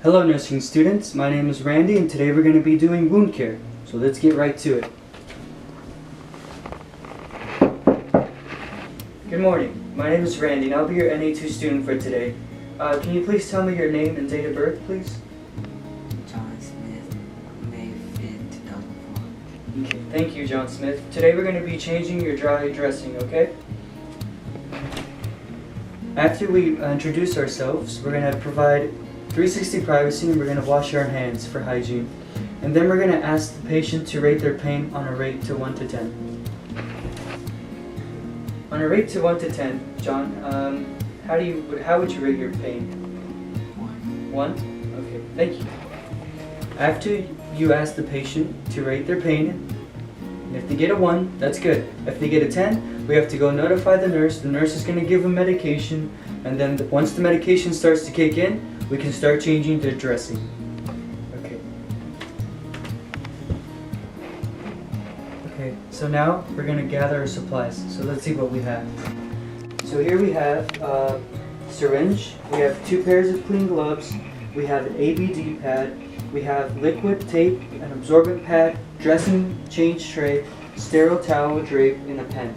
Hello nursing students, my name is Randy and today we're going to be doing wound care. So let's get right to it. Good morning, my name is Randy and I'll be your NAII student for today. Can you please tell me your name and date of birth, please? John Smith, May 5th, 2004. Okay, thank you, John Smith. Today we're going to be changing your dry dressing, okay? After we introduce ourselves, we're going to provide 360 privacy and we're going to wash our hands for hygiene. And then we're going to ask the patient to rate their pain on a rate to 1 to 10. On a rate to 1 to 10, John, how would you rate your pain? 1? Okay, thank you. After you ask the patient to rate their pain, if they get a 1, that's good. If they get a 10, we have to go notify the nurse. The nurse is going to give them medication, and then once the medication starts to kick in, we can start changing the dressing. Okay. Okay, so now we're going to gather our supplies. So let's see what we have. So here we have a syringe, we have 2 pairs of clean gloves, we have an ABD pad, we have liquid tape, an absorbent pad, dressing change tray, sterile towel drape, and a pen.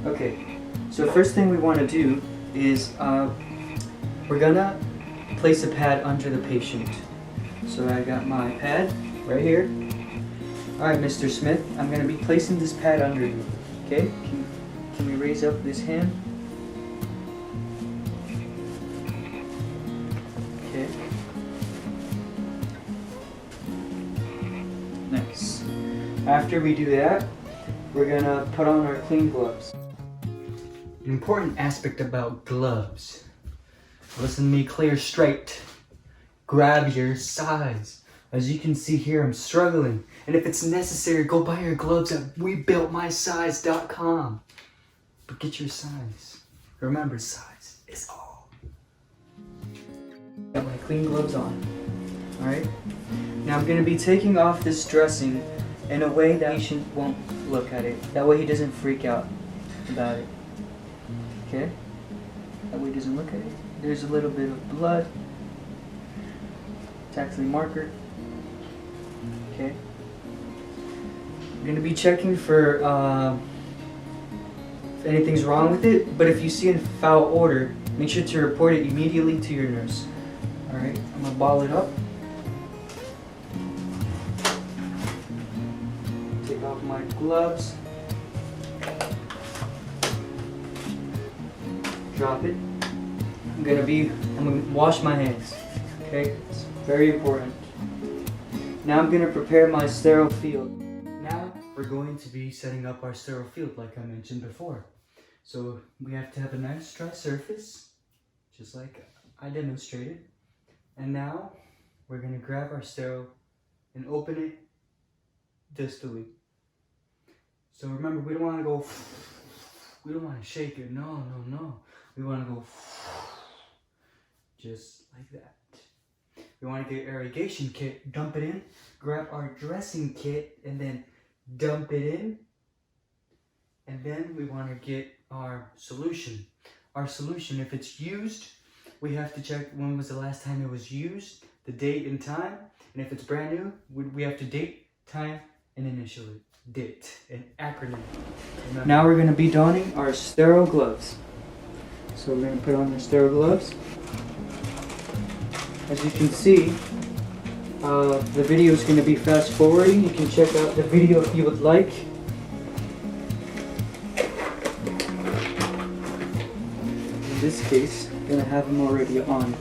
Okay, so first thing we want to do is we're gonna place a pad under the patient. So I got my pad right here. Alright, Mr. Smith, I'm going to be placing this pad under you. Okay? Can we raise up this hand? Okay. Nice. After we do that, we're going to put on our clean gloves. An important aspect about gloves. Listen to me clear straight. Grab your size. As you can see here, I'm struggling. And if it's necessary, go buy your gloves at webuiltmysize.com. But get your size. Remember, size is all. Got my clean gloves on. Alright? Now I'm going to be taking off this dressing in a way that the patient won't look at it. That way he doesn't freak out about it. Okay? That way he doesn't look at it. There's a little bit of blood. It's actually marker. Okay. I'm going to be checking for if anything's wrong with it, but if you see in foul odor, make sure to report it immediately to your nurse. Alright, I'm going to ball it up. Take off my gloves. Drop it. I'm gonna wash my hands. Okay, it's very important. Now I'm gonna prepare my sterile field. Now we're going to be setting up our sterile field like I mentioned before. So we have to have a nice dry surface, just like I demonstrated. And now we're gonna grab our sterile and open it distally. So remember, we don't wanna go, we don't wanna shake it, no. We wanna go just like that. We want to get our irrigation kit, dump it in, grab our dressing kit, and then dump it in. And then we want to get our solution. Our solution, if it's used, we have to check when was the last time it was used, the date and time. And if it's brand new, we have to date, time, and initial it. Date, an acronym. Remember. Now we're going to be donning our sterile gloves. So we're going to put on our sterile gloves. As you can see, the video is going to be fast forwarding. You can check out the video if you would like. In this case, I'm going to have them already on.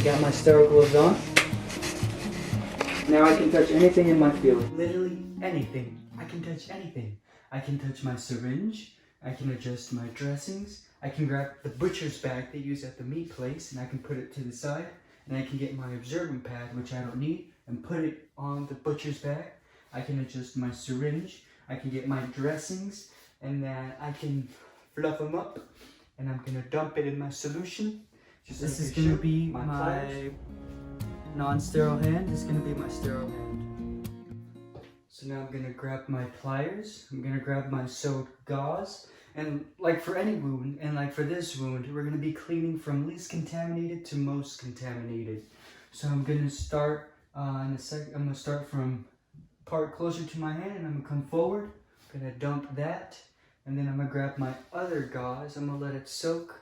Got my sterile gloves on. Now I can touch anything in my field. Literally anything. I can touch anything. I can touch my syringe. I can adjust my dressings. I can grab the butcher's bag they use at the meat place and I can put it to the side. And I can get my absorbent pad, which I don't need, and put it on the butcher's bag. I can adjust my syringe. I can get my dressings and then I can fluff them up. And I'm going to dump it in my solution. This is going to be my non-sterile hand is gonna be my sterile hand. So now I'm gonna grab my pliers, I'm gonna grab my sewed gauze, and like for any wound, and like for this wound, we're gonna be cleaning from least contaminated to most contaminated. So I'm gonna start in a sec. I'm gonna start from part closer to my hand, and I'm gonna come forward. I'm gonna dump that, and then I'm gonna grab my other gauze. I'm gonna let it soak.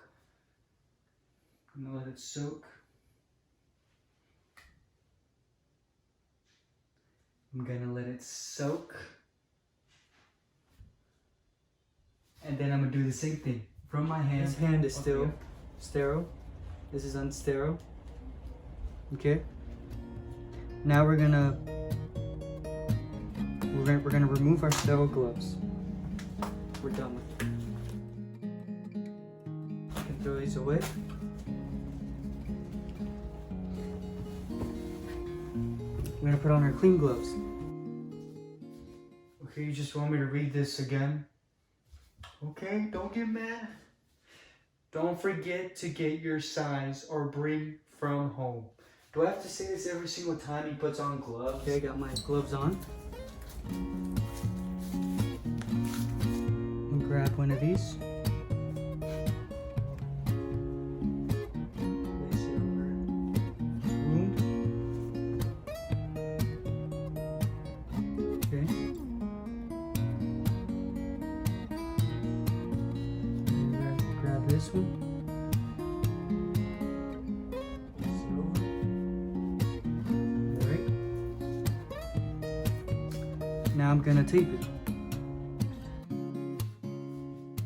I'm gonna let it soak. I'm gonna let it soak. And then I'm gonna do the same thing from my hand. This hand is still sterile. This is unsterile. Okay. Now we're gonna remove our sterile gloves. We're done with it. You can throw these away. We're gonna put on our clean gloves. Okay, you just want me to read this again? Okay, don't get mad. Don't forget to get your size or bring from home. Do I have to say this every single time he puts on gloves? Okay, I got my gloves on. I'm gonna grab one of these. Place it over the wound. Okay. Grab this one. Now I'm gonna tape it.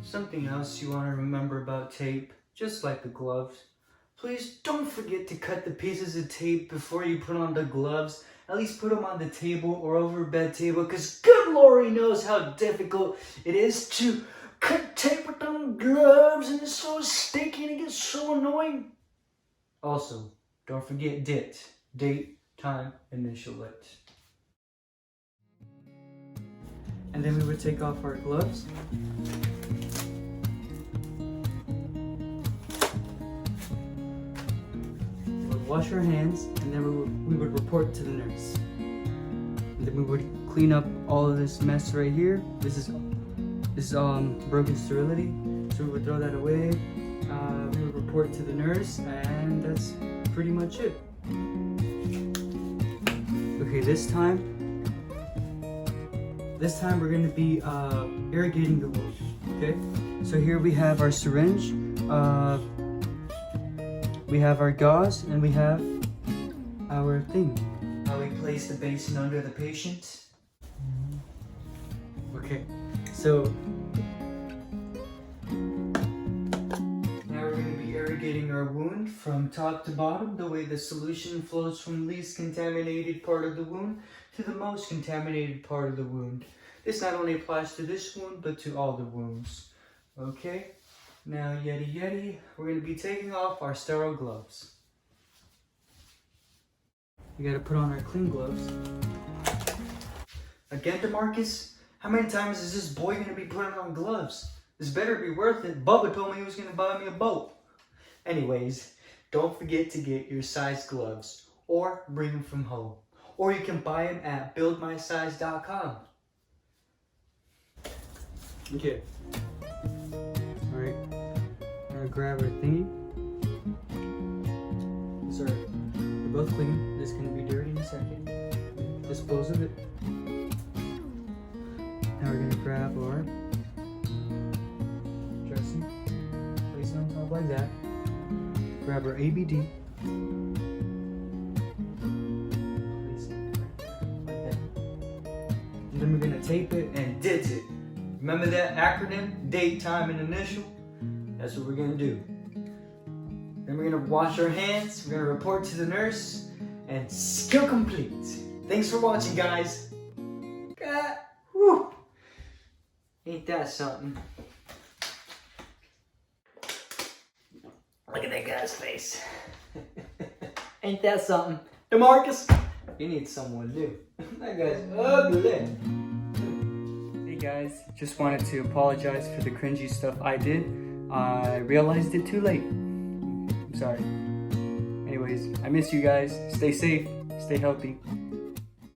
Something else you want to remember about tape, just like the gloves, please don't forget to cut the pieces of tape before you put on the gloves. At least put them on the table or over a bed table, because good Lord knows how difficult it is to cut tape with them gloves, and it's so sticky and it gets so annoying. Also, don't forget date, time, initial it. And then we would take off our gloves. We would wash our hands, and then we would report to the nurse. And then we would clean up all of this mess right here. This is broken sterility, so we would throw that away. We would report to the nurse, and that's pretty much it. Okay, this time we're going to be irrigating the wound. Okay, so here we have our syringe, we have our gauze, and we have our thing. We place the basin under the patient. Okay, so now we're going to be irrigating our wound from top to bottom, the way the solution flows from least contaminated part of the wound to the most contaminated part of the wound. This not only applies to this wound, but to all the wounds. Okay, now yeti, we're going to be taking off our sterile gloves. We got to put on our clean gloves. Again, DeMarcus, how many times is this boy going to be putting on gloves? This better be worth it. Bubba told me he was going to buy me a boat. Anyways, don't forget to get your size gloves or bring them from home. Or you can buy them at buildmysize.com. Okay. Alright. I'm gonna grab our thingy. Sorry. They're both clean. This is gonna be dirty in a second. Dispose of it. Now we're gonna grab our dressing. Place it on top like that. Grab our ABD. And then we're gonna tape it and ditch it. Remember that acronym? Date, time, and initial? That's what we're gonna do. Then we're gonna wash our hands, we're gonna report to the nurse, and skill complete. Thanks for watching, guys. God, whew. Ain't that something? Look at that guy's face. Ain't that something? DeMarcus, you need someone new. That guy's ugly. Hey guys, just wanted to apologize for the cringy stuff I did. I realized it too late. I'm sorry. Anyways. anyways, I miss you guys. Stay safe, stay healthy.